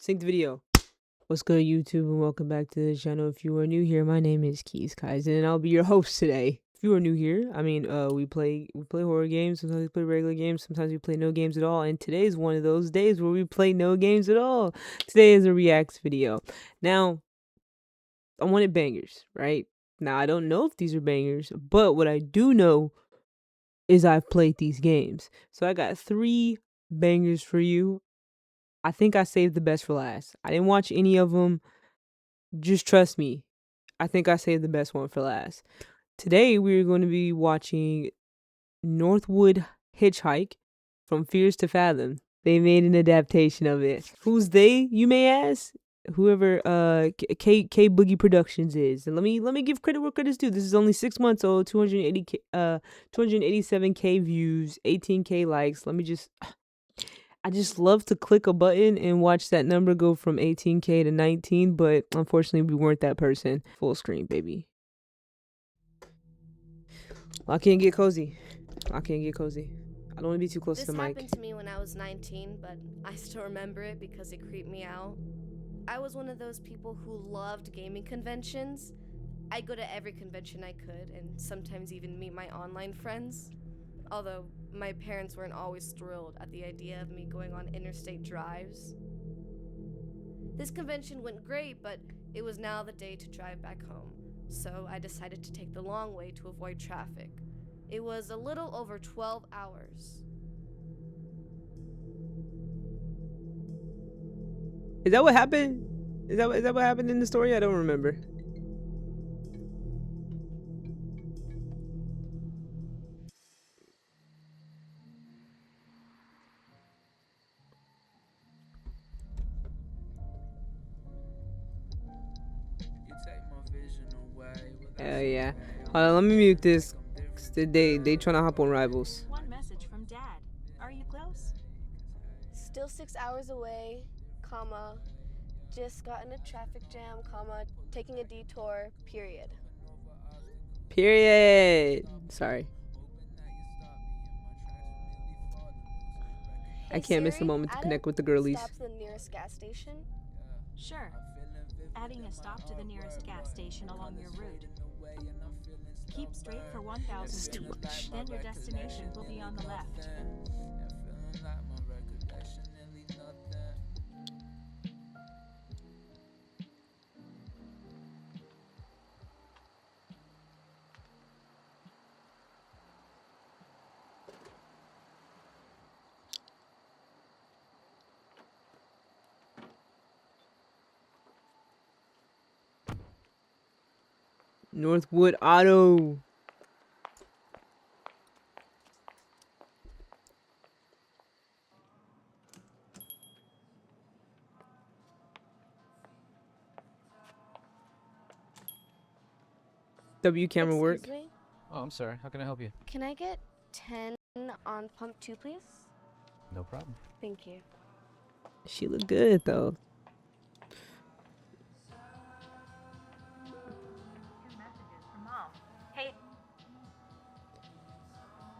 Sync the video. What's good, YouTube, and welcome back to the channel. If you are new here, my name is Keys Kaizen, and I'll be your host today. If you are new here, we play horror games. Sometimes we play regular games. Sometimes we play no games at all. And today is one of those days where we play no games at all. Today is a reacts video. Now, I wanted bangers, right? Now I don't know if these are bangers, but what I do know is I've played these games. So I got 3 bangers for you. I think I saved the best for last. I didn't watch any of them. Just trust me. I think I saved the best one for last. Today we're going to be watching Norwood Hitchhike, From Fears to Fathom. They made an adaptation of it. Who's they, you may ask? Whoever K Boogie Productions is. And let me give credit where credit's due. This is only 6 months old, 287k views, 18k likes. I just love to click a button and watch that number go from 18k to 19, but unfortunately we weren't that person. Full screen, baby. I can't get cozy. I can't get cozy. I don't want to be too close to the mic. This happened to me when I was 19, but I still remember it because it creeped me out. I was one of those people who loved gaming conventions. I'd go to every convention I could, and sometimes even meet my online friends. Although my parents weren't always thrilled at the idea of me going on interstate drives. This convention went great, but it was now the day to drive back home, so I decided to take the long way to avoid traffic. It was a little over 12 hours. Is that what happened? Is that what happened in the story? I don't remember. Hell yeah. Hold on, let me mute this. They trying to hop on Rivals. One message from Dad. Are you close? Still 6 hours away, comma, just got in a traffic jam, comma, taking a detour, period. Period. Sorry. Hey, I can't miss a Siri, moment to add connect a with the girlies. stop to the nearest gas station. Sure. Adding a stop to the nearest gas station along your route. Keep straight for 1,000 feet. Then your destination will be on the left. Norwood Auto. W camera work. Excuse me? Oh, I'm sorry. How can I help you? Can I get 10 on pump 2, please? No problem. Thank you. She look good though.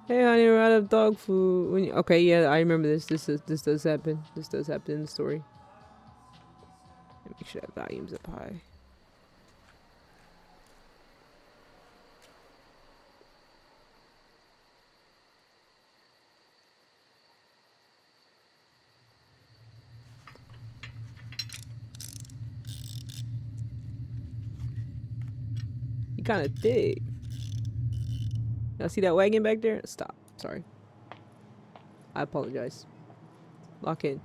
Hey honey, we're out of dog food. Okay, yeah, I remember this. This does happen. This does happen in the story. Make sure that volume's up high. You kind of thick. Y'all see that wagon back there? Stop. Sorry. I apologize. Lock in.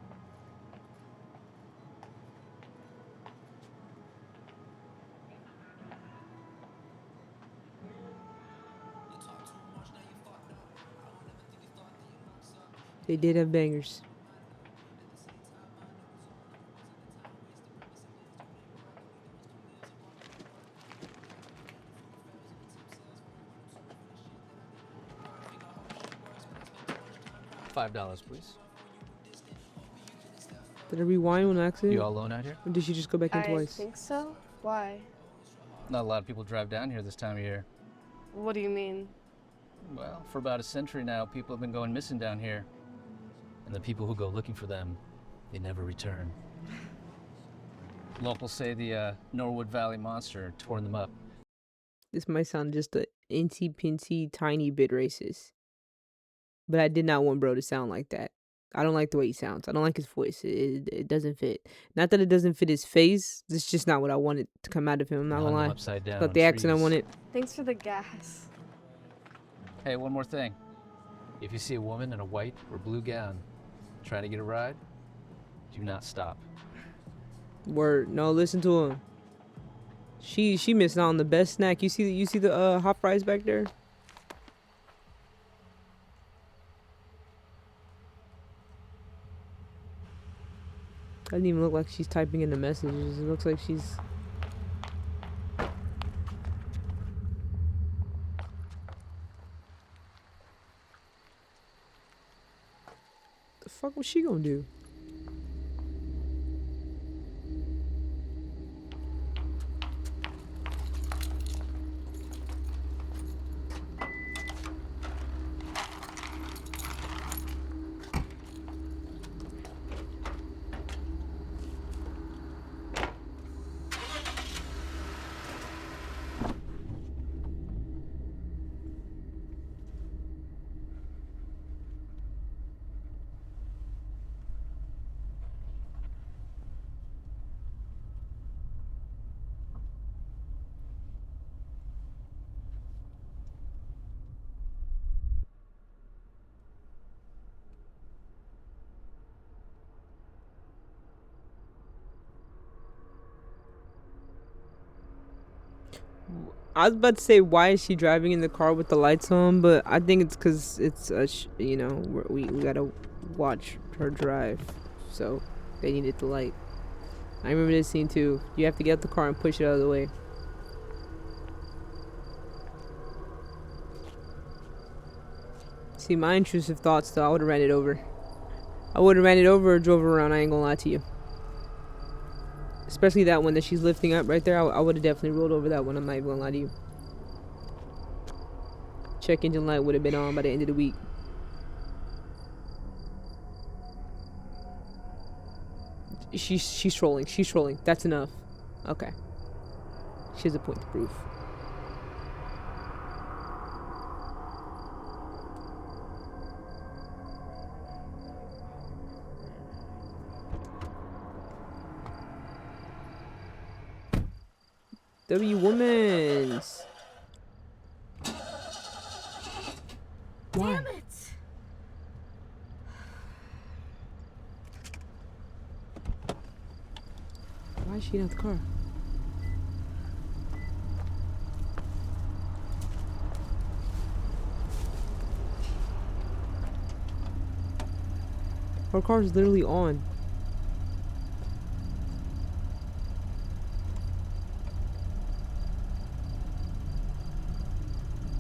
They did have bangers. $5, please. Did I rewind on accident? You all alone out here? Or did she just go back in I twice? think so. Why? Not a lot of people drive down here this time of year. What do you mean? Well, for about a century now, people have been going missing down here. And the people who go looking for them, they never return. Locals say the Norwood Valley monster tore them up. This might sound just a incy pincy tiny bit racist, but I did not want bro to sound like that. I don't like the way he sounds. I don't like his voice. It doesn't fit. Not that it doesn't fit his face. It's just not what I wanted to come out of him. I'm not Hung gonna them lie. upside down But on the accent I trees. wanted. Thanks for the gas. Hey, one more thing. If you see a woman in a white or blue gown trying to get a ride, do not stop. Word. No, listen to him. She missed out on the best snack. You see the hot fries back there? Doesn't even look like she's typing in the messages. It looks like she's. The fuck was she gonna do? I was about to say, why is she driving in the car with the lights on? But I think it's because it's you know, we gotta watch her drive, so they needed the light. I remember this scene too. You have to get out the car and push it out of the way. See, my intrusive thoughts though, I would have ran it over. I would have ran it over or drove around. I ain't gonna lie to you. Especially that one that she's lifting up right there. I would have definitely rolled over that one. I'm not even gonna lie to you. Check engine light would have been on by the end of the week. She's trolling. She's trolling. That's enough. Okay. She has a point to prove. Womans. Why? Damn it! Why is she in the car? Her car is literally on.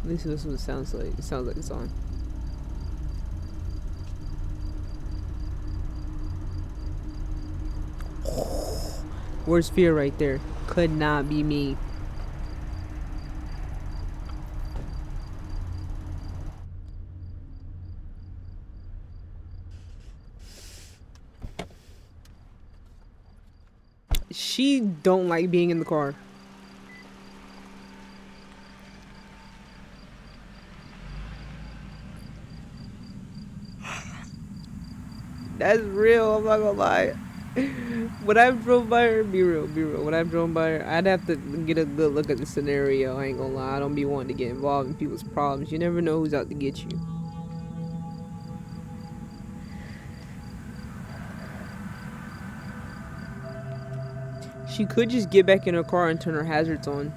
At least this is what it sounds like. It sounds like it's on. Where's fear right there? Could not be me. She don't like being in the car. That's real, I'm not gonna lie. When I've drove by her, be real. When I've drove by her, I'd have to get a good look at the scenario. I ain't gonna lie. I don't be wanting to get involved in people's problems. You never know who's out to get you. She could just get back in her car and turn her hazards on.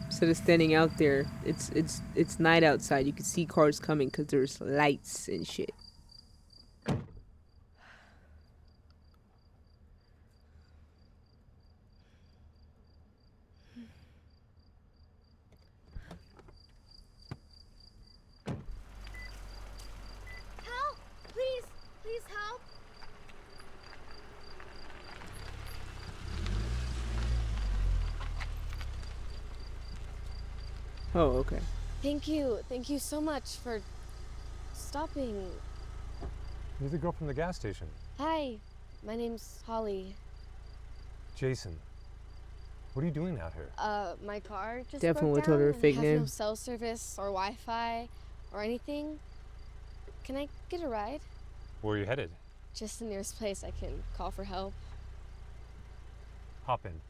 Instead of standing out there. It's night outside. You can see cars coming because there's lights and shit. Help! Please! Please help! Oh, okay. Thank you. Thank you so much for stopping. You're the girl from the gas station. Hi, my name's Holly. Jason, what are you doing out here? My car just Definitely broke told her down a fake and has no name. cell service or Wi-Fi or anything. Can I get a ride? Where are you headed? Just the nearest place I can call for help. Hop in.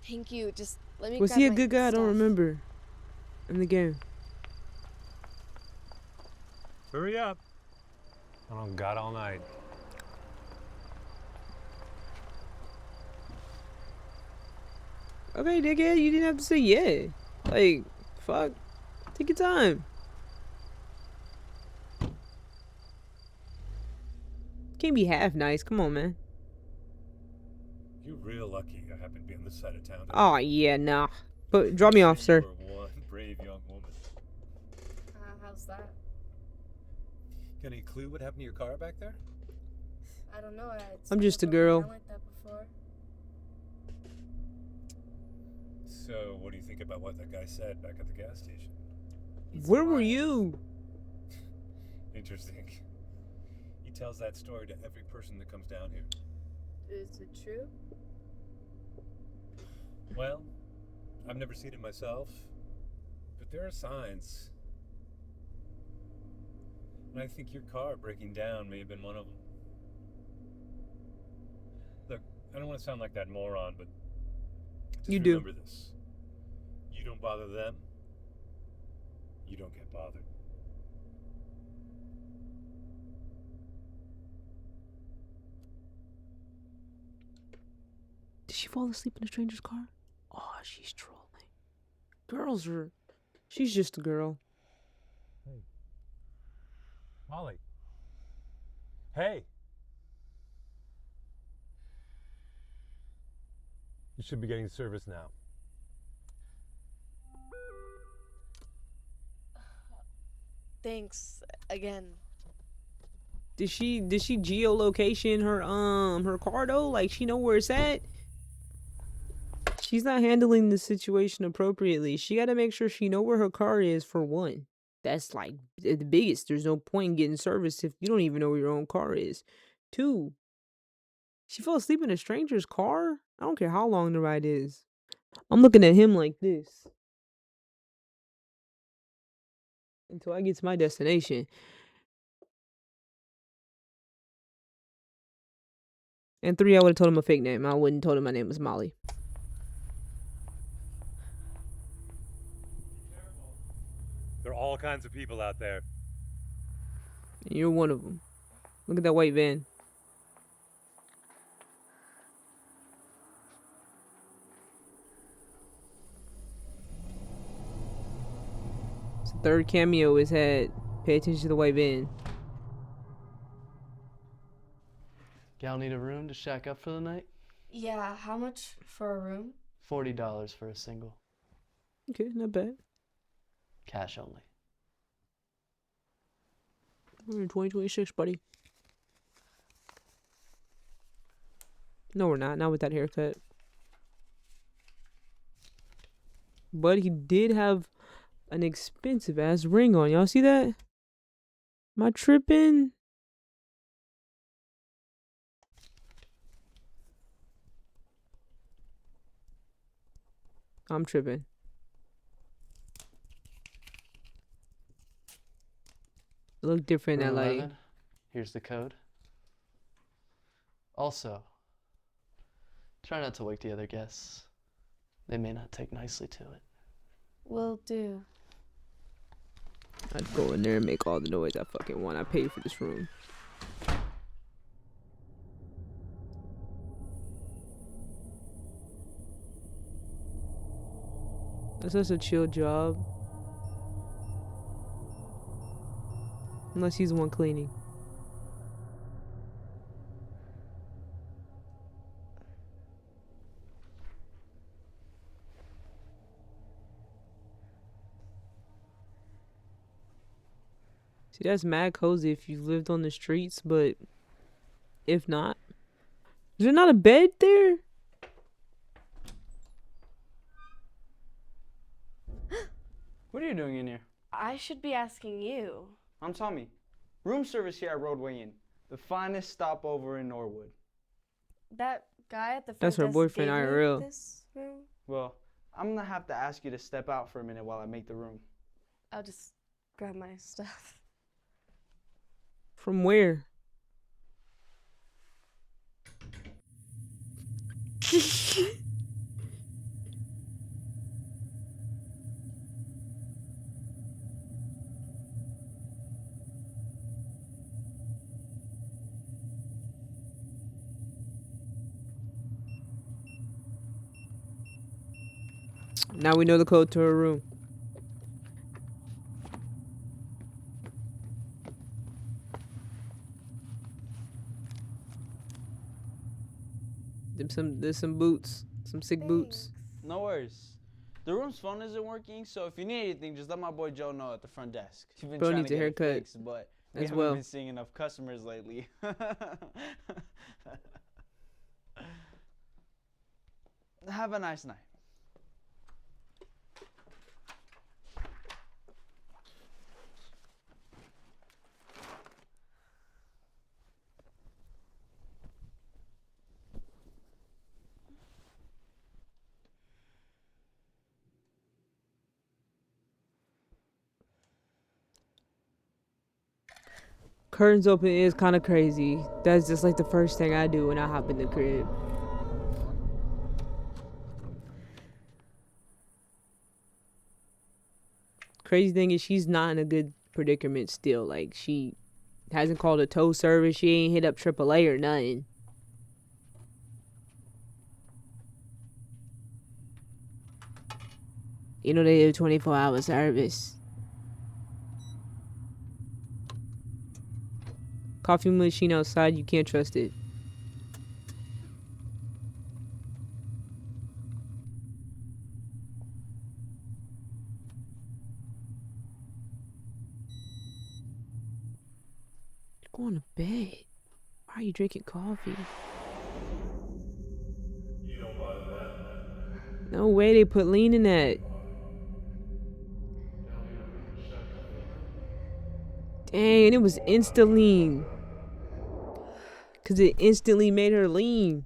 Thank you. Just let me Was grab he a my good guy? I don't stuff. remember. In the game. Hurry up. I don't got all night. Okay, dickhead, you didn't have to say yeah. Like, fuck. Take your time. Can't be half nice. Come on, man. You're real lucky I happen to be on this side of town today. Oh, yeah, nah. But drop me off, sir. You are one brave young woman. How's that? Got any clue what happened to your car back there? I don't know. I'm just a girl. Like that before. So, what do you think about what that guy said back at the gas station? Where were you? Interesting. He tells that story to every person that comes down here. Is it true? Well, I've never seen it myself, but there are signs. And I think your car breaking down may have been one of them. Look, I don't want to sound like that moron, but just You do. remember this. You don't bother them, you don't get bothered. Did she fall asleep in a stranger's car? Oh, she's trolling. Girls are... She's just a girl. Hey. Molly. Hey. You should be getting service now. Thanks again. Did she geolocation her car though? Like, she know where it's at? She's not handling the situation appropriately. She got to make sure she know where her car is, for one. That's like the biggest. There's no point in getting service if you don't even know where your own car is. Two, she fell asleep in a stranger's car? I don't care how long the ride is. I'm looking at him like this until I get to my destination. And three, I would have told him a fake name. I wouldn't told him my name was Molly. There are all kinds of people out there. And you're one of them. Look at that white van. It's the third cameo is had. Pay attention to the white van. Gal need a room to shack up for the night? Yeah, how much for a room? $40 for a single. Okay, not bad. Cash only. We're in 2026, buddy. No, we're not. Not with that haircut. But he did have an expensive ass ring on. Y'all see that? Am I tripping? I'm tripping. It looked different Room at like 11. Here's the code. Also, try not to wake the other guests. They may not take nicely to it. Will do. I'd go in there and make all the noise I fucking want. I paid for this room. That's such a chill job. Unless he's the one cleaning. See, that's mad cozy if you lived on the streets, but if not, is there not a bed there? What are you doing in here? I should be asking you. I'm Tommy. Room service here at Roadway Inn, the finest stopover in Norwood. That guy at the front That's her desk boyfriend, gave me IRL. this room. Well, I'm gonna have to ask you to step out for a minute while I make the room. I'll just grab my stuff. From where? Now we know the code to her room. There's some boots. Some sick boots. No worries. The room's phone isn't working, so if you need anything, just let my boy Joe know at the front desk. He's been Bro trying needs to a get haircut it fixed, but we as haven't well. been seeing enough customers lately. Have a nice night. Curtains open is kind of crazy. That's just like the first thing I do when I hop in the crib. Crazy thing is she's not in a good predicament still. Like she hasn't called a tow service. She ain't hit up AAA or nothing. You know they do 24-hour service. Coffee machine outside, you can't trust it. You're going to bed. Why are you drinking coffee? You don't buy that. No way they put lean in that. Dang, and it was insta lean. Cause it instantly made her lean.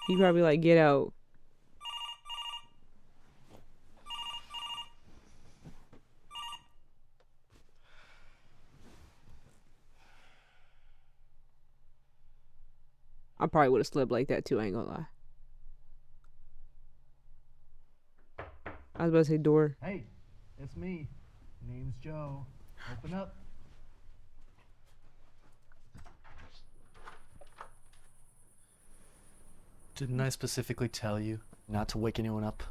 He probably like, get out. I probably would have slept like that too, I ain't gonna lie. I was about to say door. Hey, it's me. Name's Joe. Open up. Didn't I specifically tell you not to wake anyone up?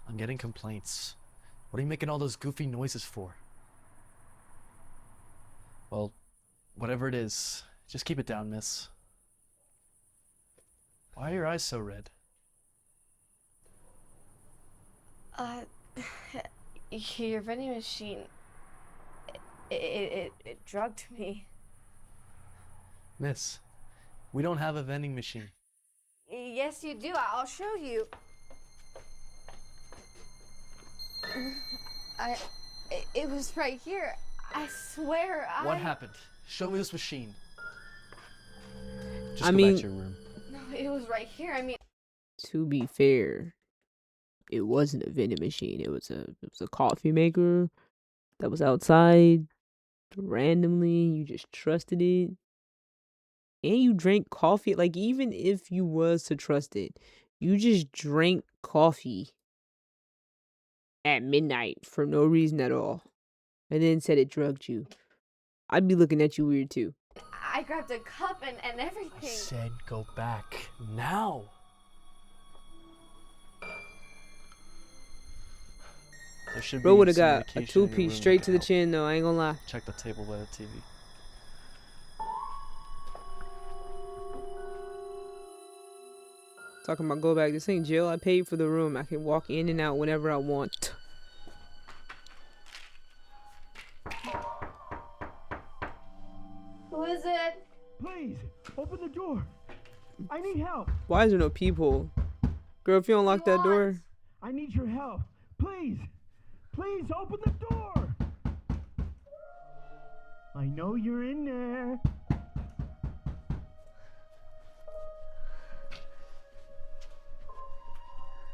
I'm getting complaints. What are you making all those goofy noises for? Well, whatever it is, just keep it down, miss. Why are your eyes so red? Your vending machine, it drugged me. Miss, we don't have a vending machine. Yes, you do. I'll show you. It was right here. I swear. What happened? Show me this machine. Just I go mean, back to your room. No, it was right here. I mean, to be fair, it wasn't a vending machine. It was a coffee maker that was outside randomly. You just trusted it. And you drank coffee. Like, even if you was to trust it, you just drank coffee at midnight for no reason at all. And then said it drugged you. I'd be looking at you weird too. I grabbed a cup and I everything. said go back now. There should Bro be would have some got a medication in your two-piece room straight that to the can chin though, I ain't gonna lie. help. Check the table by the TV. Talking about go back. This ain't jail. I paid for the room. I can walk in and out whenever I want. Who is it? Please, open the door. I need help. Why is there no peephole? Girl, if you don't lock that door. I need your help. Please. Please open the door. I know you're in there.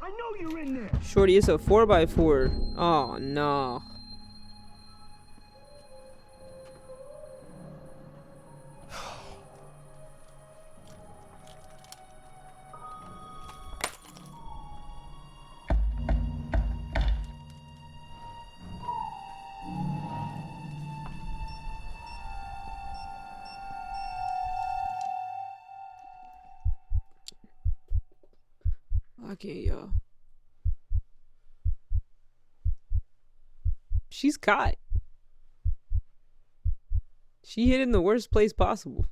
I know you're in there. Shorty, it's a 4x4. Oh, no. Okay, y'all. She's caught. She hid in the worst place possible.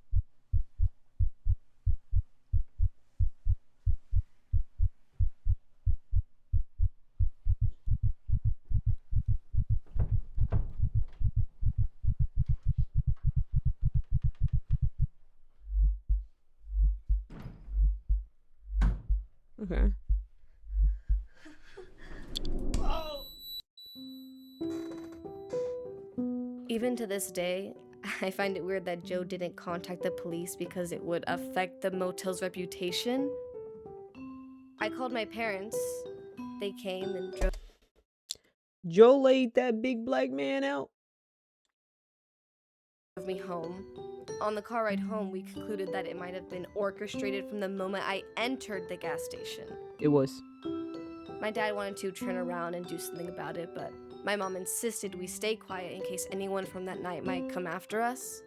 Okay. Even to this day, I find it weird that Joe didn't contact the police because it would affect the motel's reputation. I called my parents. They came and drove Joe laid that big black man out. me home. On the car ride home, we concluded that it might have been orchestrated from the moment I entered the gas station. It was. My dad wanted to turn around and do something about it, but my mom insisted we stay quiet in case anyone from that night might come after us.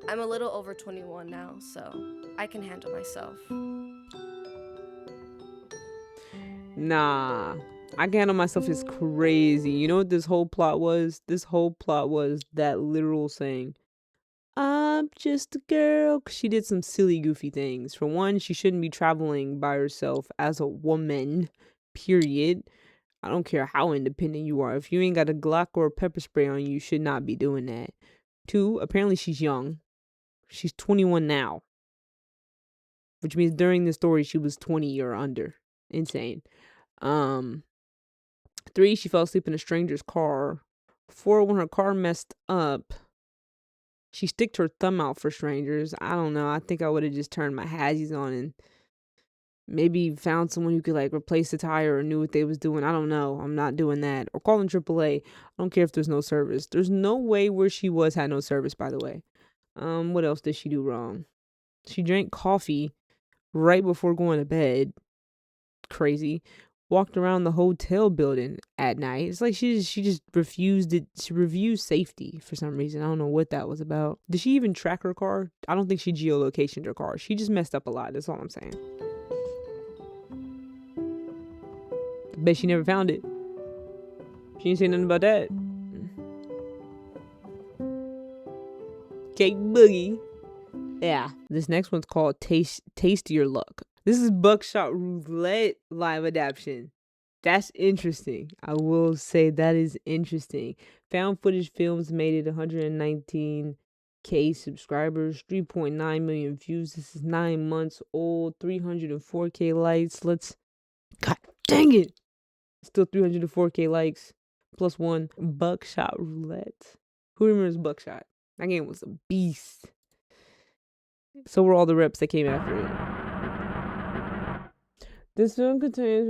I'm a little over 21 now, so I can handle myself. Nah. I can handle myself is crazy. You know what this whole plot was? This whole plot was that literal saying, I'm just a girl. 'Cause she did some silly, goofy things. For one, she shouldn't be traveling by herself as a woman, period. I don't care how independent you are. If you ain't got a Glock or a pepper spray on you, you should not be doing that. Two, apparently she's young. She's 21 now. Which means during the story, she was 20 or under. Insane. Three, she fell asleep in a stranger's car. Four, when her car messed up, she sticked her thumb out for strangers. I don't know. I think I would have just turned my hazzies on and maybe found someone who could like replace the tire or knew what they was doing. I don't know. I'm not doing that. Or calling AAA. I don't care if there's no service. There's no way where she was had no service, by the way. What else did she do wrong? She drank coffee right before going to bed. Crazy. Walked around the hotel building at night. It's like she just refused it. She refused safety for some reason. I don't know what that was about. Did she even track her car? I don't think she geolocationed her car. She just messed up a lot. That's all I'm saying. Bet she never found it. She didn't say nothing about that. Cake Boogie. Yeah. This next one's called Taste Your Luck. This is Buckshot Roulette live adaptation. That's interesting. I will say that is interesting. Found footage films made it 119K subscribers, 3.9 million views. This is 9 months old, 304K likes. God dang it. Still 304K likes. Plus one. Buckshot Roulette. Who remembers Buckshot? That game was a beast. So were all the reps that came after it. This film contains...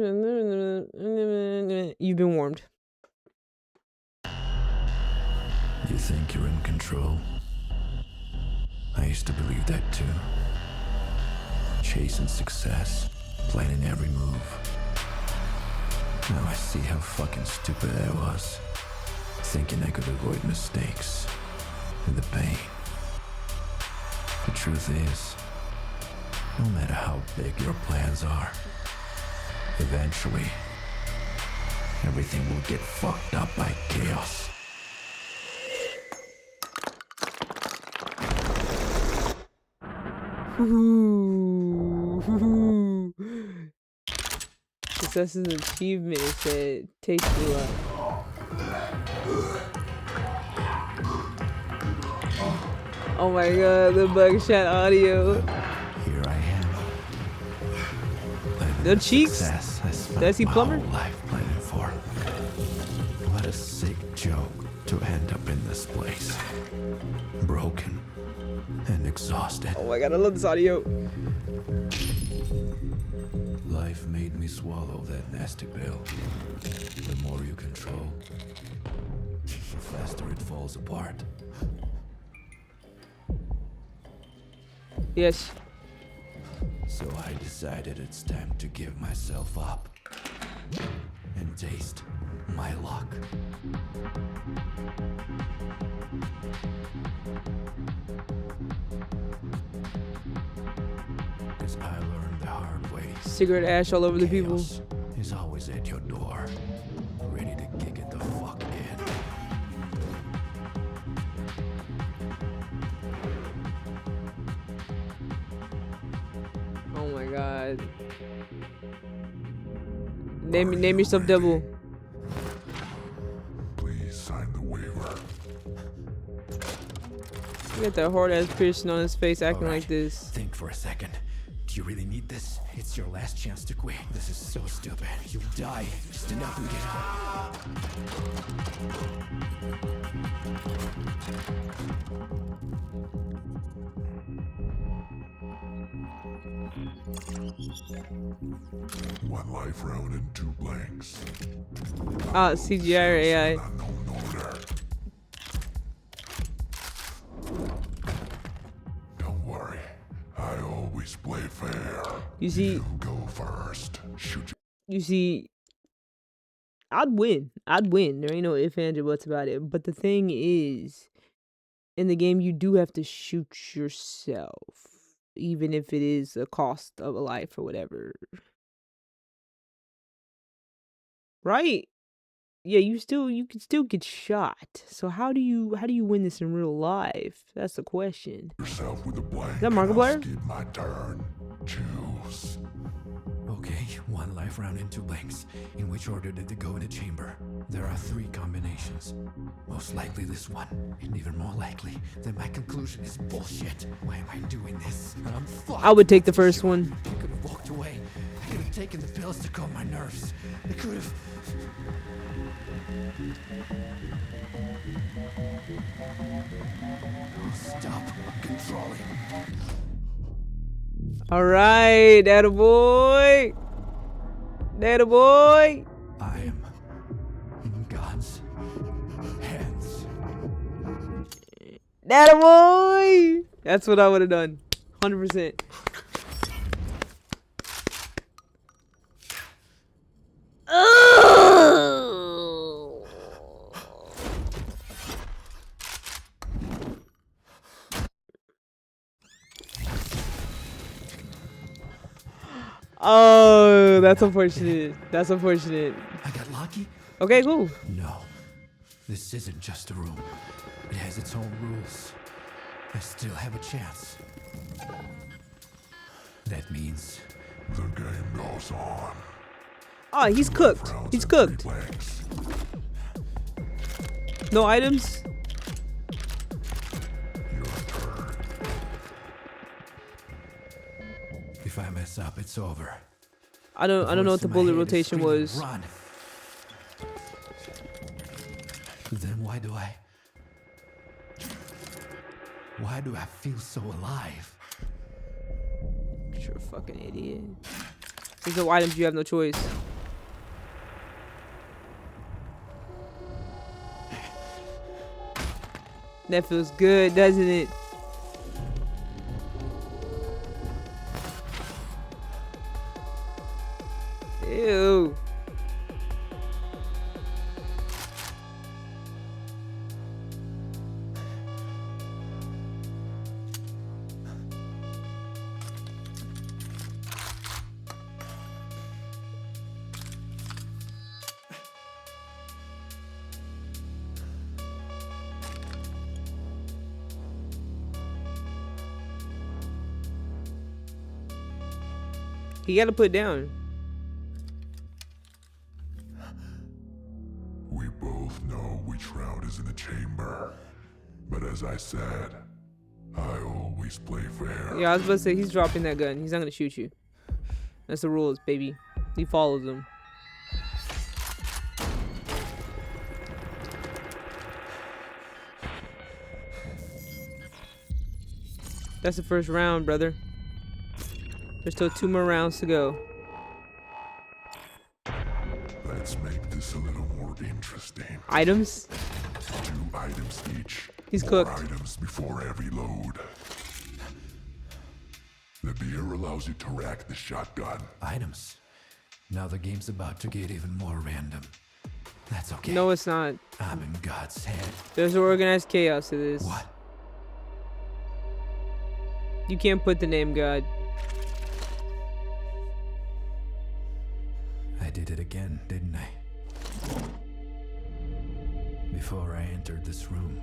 You've been warned. You think you're in control? I used to believe that too. Chasing success, planning every move. Now I see how fucking stupid I was. Thinking I could avoid mistakes and the pain. The truth is, no matter how big your plans are, eventually, everything will get fucked up by chaos. Success is an achievement, it said. Taste your luck. Oh my god, the Buckshot audio. Here I am. The cheeks. That's he plumber? Life planning for? What a sick joke to end up in this place. Broken and exhausted. Oh my god, I love this audio. Life made me swallow that nasty pill. The more you control, the faster it falls apart. Yes. So I decided it's time to give myself up and taste my luck. Cause I learned the hard way. Cigarette ash all over the people. Chaos is always at your door, ready to kick it the fuck in. Oh my god. Name yourself devil. Please sign the waiver. He got that hard ass piercing on his face acting All right, like this. Think for a second. Do you really need this? It's your last chance to quit. This is so stupid. You'll die. Just stand up and get out. One life round and 2 blanks. Ah, CGI or AI? Unknown order. Don't worry. I always play fair. You see, You go first. Shoot. you see, I'd win. There ain't no ifs, ands, or buts about it. But the thing is, in the game, you do have to shoot yourself, even if it is a cost of a life or whatever. Right? Yeah, you can still get shot. So how do you win this in real life? That's the question. Yourself with a blank. Is that Markiplier? Skip my turn. Choose. Okay, 1 life round and 2 blanks. In which order did they go in a chamber? There are 3 combinations. Most likely this one, and even more likely that my conclusion is bullshit. Why am I doing this? I'm fucked. I would take the first one. I could have walked away. I could have taken the pills to calm my nerves. I could have. Oh, stop controlling. All right, attaboy. Attaboy. I am in God's hands. Attaboy. That's what I would have done. 100%. Oh, that's unfortunate. That's unfortunate. I got lucky? Okay, cool. No. This isn't just a room. It has its own rules. I still have a chance. That means the game goes on. Oh, he's cooked. He's cooked. No items. Your turn. If I mess up, it's over. I don't know what the bullet rotation was. Run. Then why do I feel so alive? You're a fucking idiot. There's no items, you have no choice. That feels good, doesn't it? Ew. You gotta put it down. We both know which round is in the chamber. But as I said, I always play fair. Yeah, I was about to say, he's dropping that gun. He's not gonna shoot you. That's the rules, baby. He follows them. That's the first round, brother. There's still 2 more rounds to go. Let's make this a little more interesting. Items? 2 items each. He's More cooked. items before every load. The beer allows you to rack the shotgun. Items. Now the game's about to get even more random. That's okay. No, it's not. I'm in God's head. There's organized chaos to this. What? You can't put the name God. I did it again, didn't I? Before I entered this room.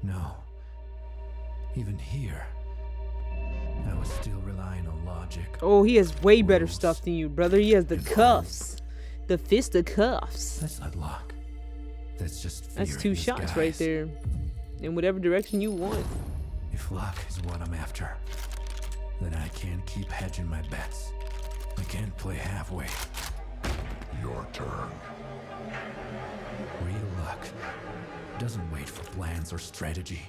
No. Even here. I was still relying on logic. Oh, he has way better Rules. stuff than you, brother. He has the And cuffs. The fist of cuffs. That's not luck. That's just fear. That's 2 in shots right disguise. there. In whatever direction you want. If luck is what I'm after, then I can't keep hedging my bets. I can't play halfway. Your turn. Real luck doesn't wait for plans or strategy.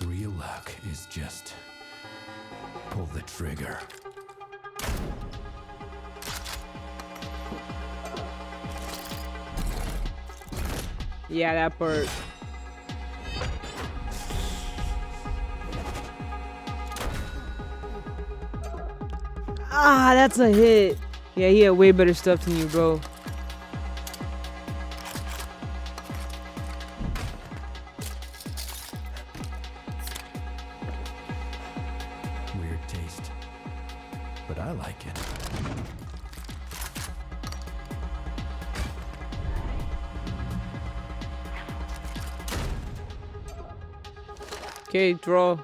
Real luck is just pull the trigger. Yeah, that part. Ah, that's a hit. Yeah, he had way better stuff than you, bro. Weird taste, but I like it. Okay, draw.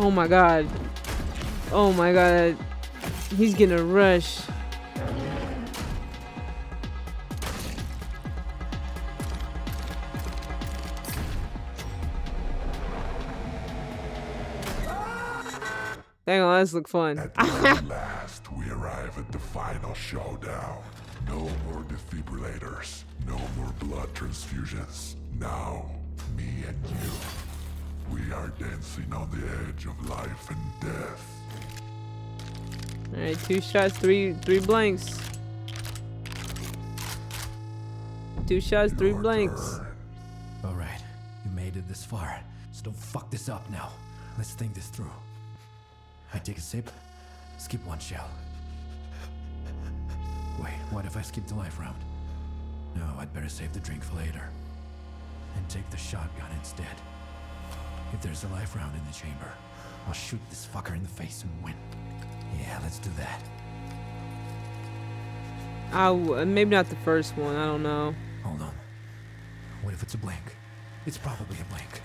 Oh my god. Oh my god. He's getting a rush. Dang, on, this look fun. At long last, we arrive at the final showdown. No more defibrillators. No more blood transfusions. Now, me and you. We are dancing on the edge of life and death. Alright, 2 shots, three blanks. 2 shots, 3 Your blanks. turn. All right, you made it this far, so don't fuck this up now. Let's think this through. I take a sip, skip 1 shell. Wait, what if I skip the life round? No, I'd better save the drink for later. And take the shotgun instead. If there's a life round in the chamber, I'll shoot this fucker in the face and win. Yeah, let's do that. Maybe not the first one, I don't know. Hold on. What if it's a blank? It's probably a blank.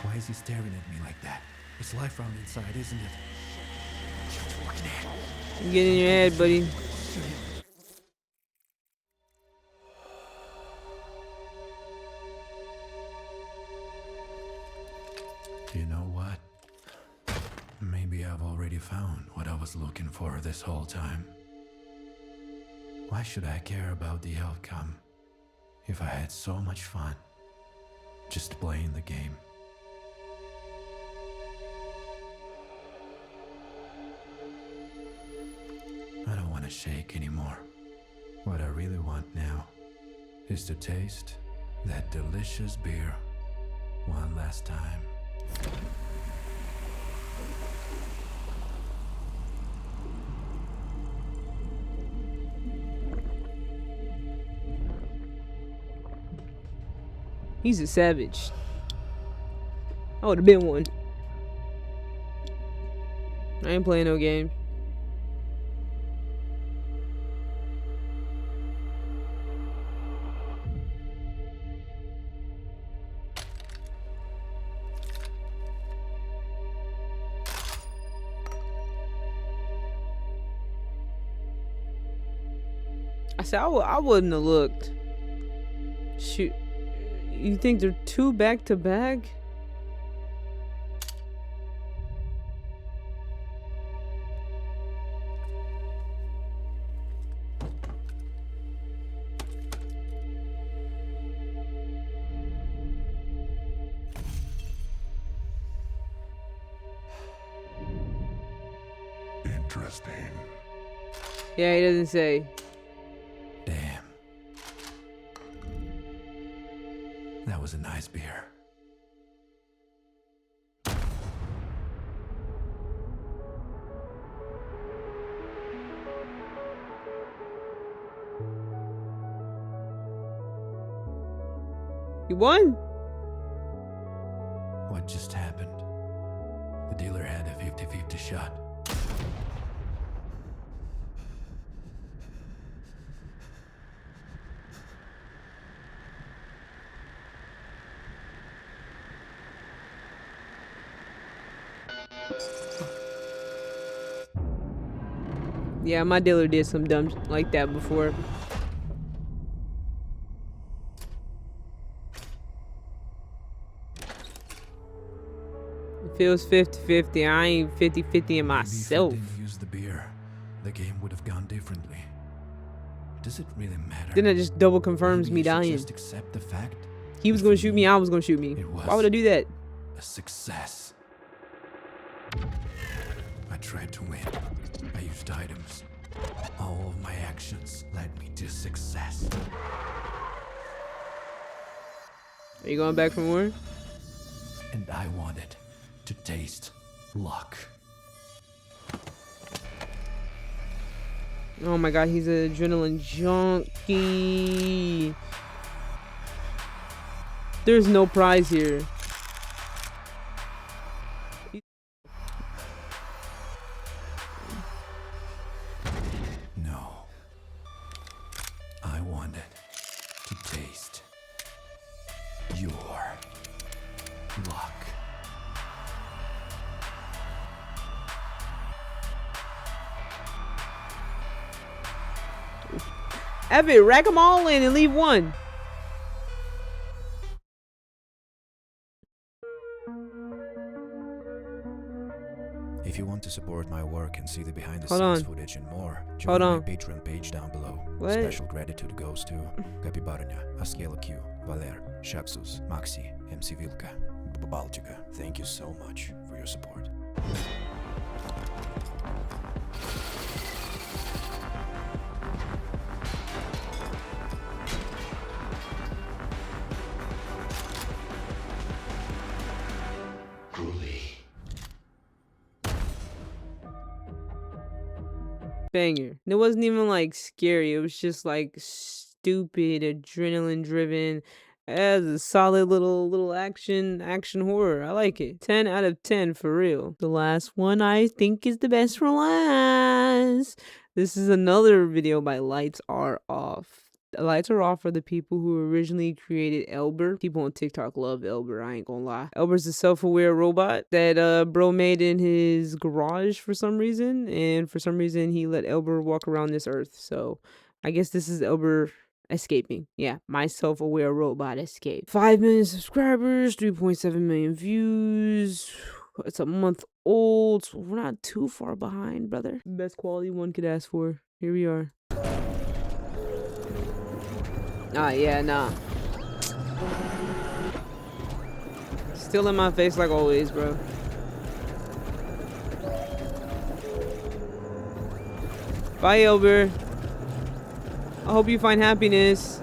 Why is he staring at me like that? It's life round inside, isn't it? Fucking head. Get in your head, buddy. You know what? Maybe I've already found what I was looking for this whole time. Why should I care about the outcome if I had so much fun just playing the game? I don't want to shake anymore. What I really want now is to taste that delicious beer one last time. He's a savage. I would have been one. I ain't playing no game. I I said I wouldn't have looked. Shoot. You think they're 2 back to back? Interesting. Yeah, he doesn't say. Damn. That was a nice beer. You won? What just happened? The dealer had a 50-50 shot. Yeah, my dealer did some dumb like that before. It feels 50-50. I ain't 50-50 in myself. Maybe if I didn't use the beer, the game would have gone differently. Does it really matter? Then it just double confirms Maybe me I should dying. Just accept the fact. He was that gonna for shoot me, I was gonna shoot me. it was Why would I do that? a success. I tried to win. I used items. All of my actions led me to success. Are you going back for more? And I wanted to taste luck. Oh my god, he's an adrenaline junkie. There's no prize here. No. I wanted to taste your luck. Evan, rack them all in and leave one. If you want to support my work and see the behind the Hold scenes on. footage and more, Hold join my on. Patreon page down below. What? Special gratitude goes to Capybaraня, E.L.L.B.E.R.R, Valer, Shaxus, Maxi, MC Vilka, Baltica. Thank you so much for your support. Banger. And it wasn't even like scary. It was just like stupid, adrenaline driven. As a solid little action horror. I like it. 10 out of 10 for real. The last one I think is the best for last. This is another video by Lights Are Off. The Lights Are Off are the people who originally created E.L.B.E.R.R. People on TikTok love E.L.B.E.R.R, I ain't gonna lie. E.L.B.E.R.'s a self-aware robot that bro made in his garage for some reason. And for some reason he let E.L.B.E.R.R walk around this earth. So I guess this is E.L.B.E.R.R escaping. Yeah, my self-aware robot escape. 5 million subscribers, 3.7 million views. It's a month old, so we're not too far behind, brother. Best quality one could ask for. Here we are. Ah, yeah, nah. Still in my face like always, bro. Bye, E.L.B.E.R.R. I hope you find happiness.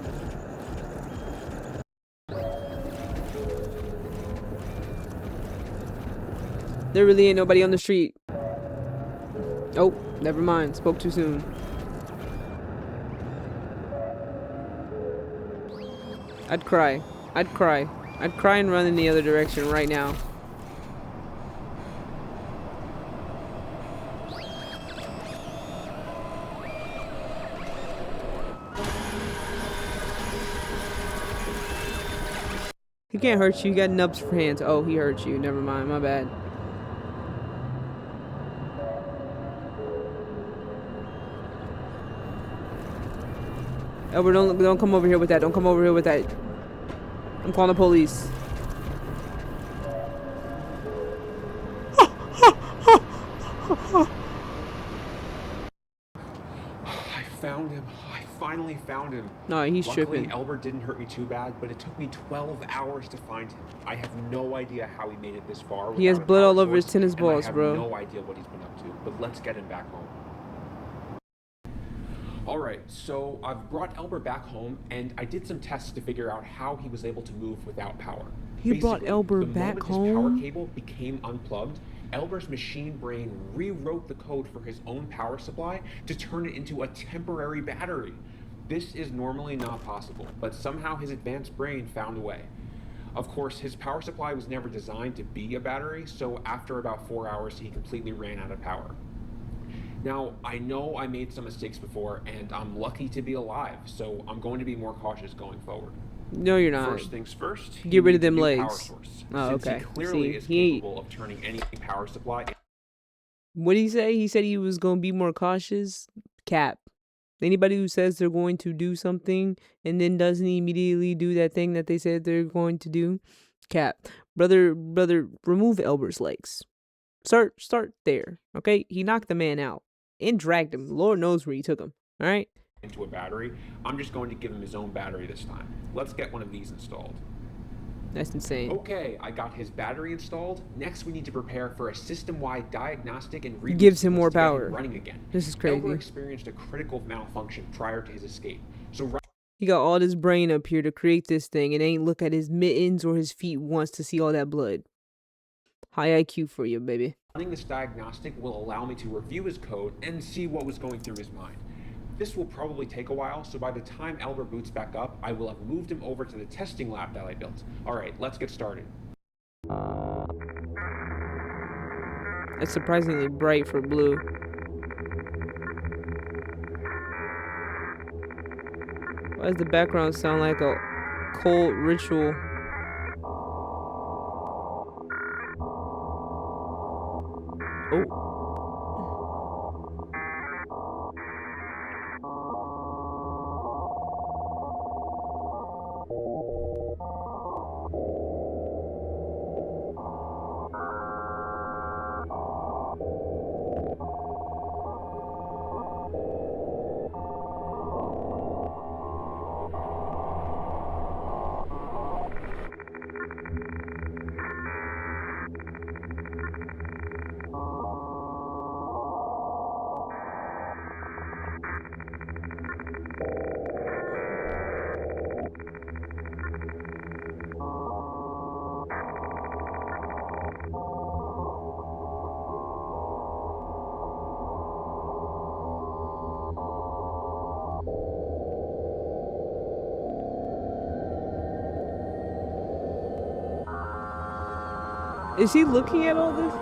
There really ain't nobody on the street. Oh, never mind. Spoke too soon. I'd cry. I'd cry. I'd cry and run in the other direction right now. He can't hurt you. You got nubs for hands. Oh, he hurt you. Never mind. My bad. Elbert, don't come over here with that. Don't come over here with that. I'm calling the police. I found him. I finally found him. No, he's Luckily, tripping. Elbert didn't hurt me too bad, but it took me 12 hours to find him. I have no idea how he made it this far. He has without a blood power all over his source, tennis and balls, I have bro. no idea what he's been up to, but let's get him back home. Alright, so I've brought Elbert back home, and I did some tests to figure out how he was able to move without power. He brought Elbert the back moment his power home? cable became unplugged, Elbert's machine brain rewrote the code for his own power supply to turn it into a temporary battery. This is normally not possible, but somehow his advanced brain found a way. Of course, his power supply was never designed to be a battery, so after about 4 hours, he completely ran out of power. Now, I know I made some mistakes before, and I'm lucky to be alive, so I'm going to be more cautious going forward. No, you're not. First things first, he Get rid of needs a them new legs. power source, Oh, since okay. he clearly See, is he- capable of turning any power supply. What did he say? He said he was going to be more cautious. Cap. Anybody who says they're going to do something and then doesn't immediately do that thing that they said they're going to do, cap. Brother, remove Elbert's legs. Start there, okay? He knocked the man out and dragged him. Lord knows where he took him. All right. Into a battery. I'm just going to give him his own battery this time. Let's get one of these installed. That's insane. Okay, I got his battery installed. Next, we need to prepare for a system-wide diagnostic and reboot Gives him sequence more to get him power. running again. This is crazy. Elbert experienced a critical malfunction prior to his escape. So He got all this brain up here to create this thing and ain't look at his mittens or his feet once to see all that blood. High IQ for you, baby. running this diagnostic will allow me to review his code and see what was going through his mind. This will probably take a while, so by the time Elbert boots back up, I will have moved him over to the testing lab that I built. Alright, let's get started. It's surprisingly bright for blue. Why does the background sound like a cult ritual? Oh. Is he looking at all this?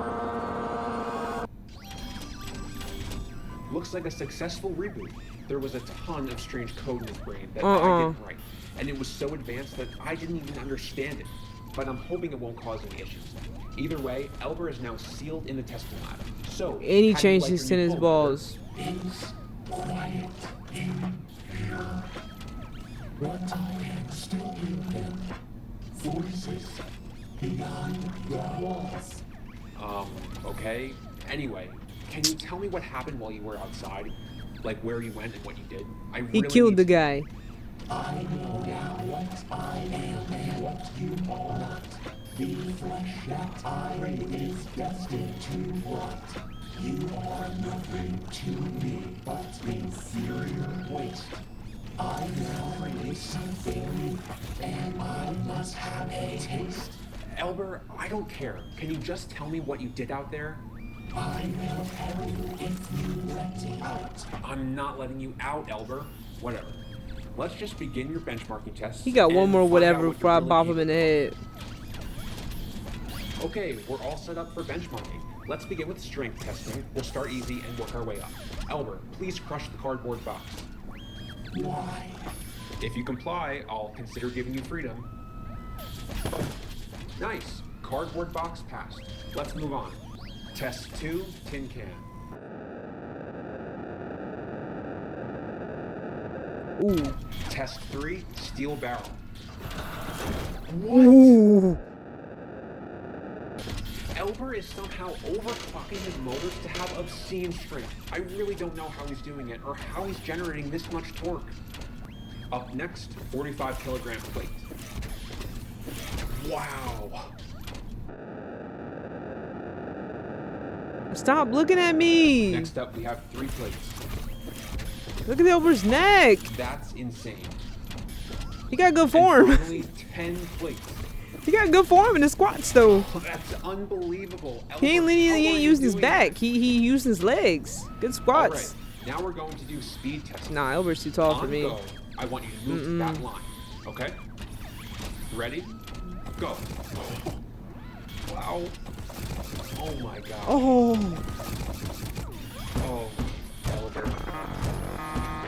Looks like a successful reboot. There was a ton of strange code in his brain that I didn't write, and it was so advanced that I didn't even understand it. But I'm hoping it won't cause any issues. Either way, Elbert is now sealed in the testing lab. So, And he how do you changed like his your new tennis home, balls. Is quiet in here. But I can still hear them. Voices beyond the walls. Okay. Anyway, can you tell me what happened while you were outside? Like where you went and what you did? I He really killed the need to- guy. I know now what I am and what you are not. The flesh that I is destined to rot. You are nothing to me but inferior waste. I now create something new, and I must have a taste. Elbert, I don't care. Can you just tell me what you did out there? I will tell you if you let me out. I'm not letting you out, Elbert. Whatever. Let's just begin your benchmarking test. He got one and more find whatever out what before I you're really bop him in the head. Okay, we're all set up for benchmarking. Let's begin with strength testing. We'll start easy and work our way up. Elbert, please crush the cardboard box. Why? If you comply, I'll consider giving you freedom. Nice. Cardboard box passed. Let's move on. Test 2, tin can. Ooh. Test 3, steel barrel. Ooh. E.L.B.E.R.R is somehow overclocking his motors to have obscene strength. I really don't know how he's doing it or how he's generating this much torque. Up next, 45 kilogram plate. Wow. Stop looking at me. Next up, we have 3 plates. Look at Elbert's neck. That's insane. He got good form. And finally, 10 plates. He got good form in the squats though. That's unbelievable. He ain't using his back. He used his legs. Good squats. All right, now we're going to do speed testing. Nah, Elbert's too tall for me. Go, I want you to move to that line. Okay? Ready? Go. Wow. Oh my god. Oh. Oh, Elbert.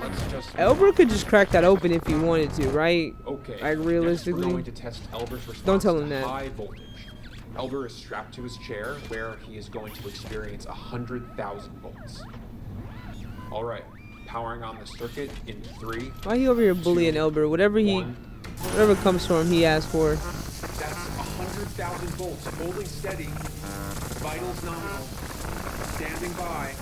Let's just. Elbert could just crack that open if he wanted to, right? Okay. Like realistically. Next we're going to test Elbert's response Don't tell him to that. high voltage. Elbert is strapped to his chair where he is going to experience 100,000 volts. All right. Powering on the circuit in 3. Why he over here bullying Elbert? Whatever comes to him, he asks for. That's 100,000 volts, holding steady. Vitals nominal. Standing by.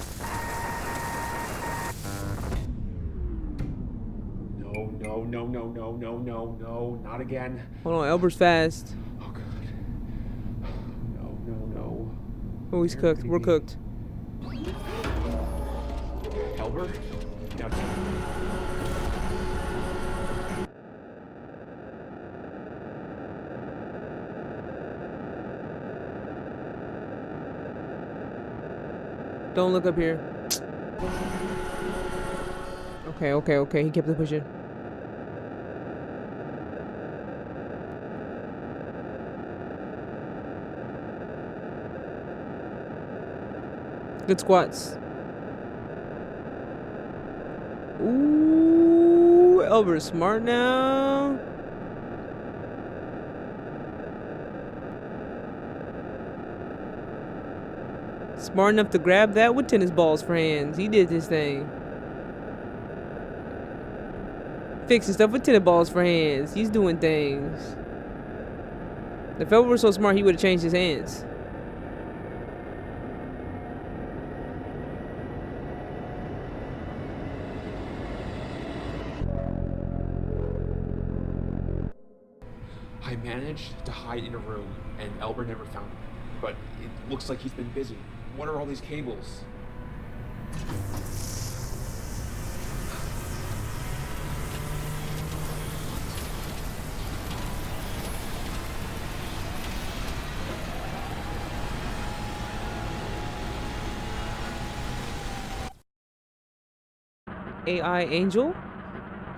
No, not again. Hold on, Elbert's fast. Oh god. No. Oh, he's cooked. We're cooked. Elbert? Now Don't look up here. Okay. He kept the pushing. Good squats. Ooh, Elbert's smart now. Smart enough to grab that with tennis balls for hands. He did this thing. Fixing stuff with tennis balls for hands. He's doing things. If Elbert was so smart, he would have changed his hands. I managed to hide in a room, and Elbert never found me. But it looks like he's been busy. What are all these cables? AI Angel.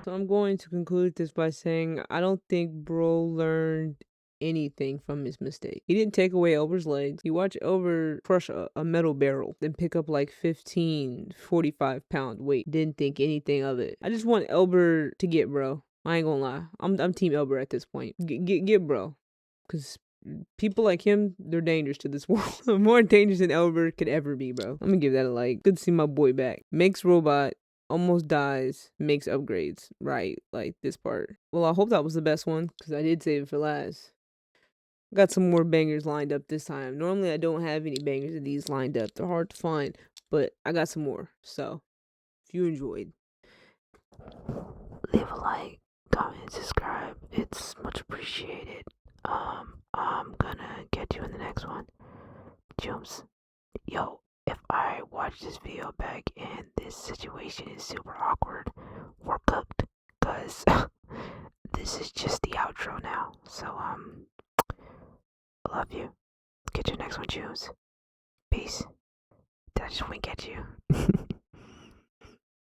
So I'm going to conclude this by saying I don't think bro learned anything from his mistake. He didn't take away Elber's legs. He watched Elber crush a metal barrel, then pick up like 15 45-pound weight. Didn't think anything of it. I just want Elber to get bro. I ain't gonna lie. I'm team Elber at this point. Get bro. Cause people like him, they're dangerous to this world. More dangerous than Elber could ever be, bro. I'm gonna give that a like. Good to see my boy back. Makes robot. Almost dies, makes upgrades, right? Like this part. Well, I hope that was the best one because I did save it for last. Got some more bangers lined up this time. Normally, I don't have any bangers of these lined up. They're hard to find, but I got some more. So, if you enjoyed, leave a like, comment, subscribe. It's much appreciated. I'm gonna get you in the next one. Jumps. Yo. If I watch this video back and this situation is super awkward, we're cooked. Cause this is just the outro now. So I love you. Get your next one, Juice. Peace. Did I just wink at you?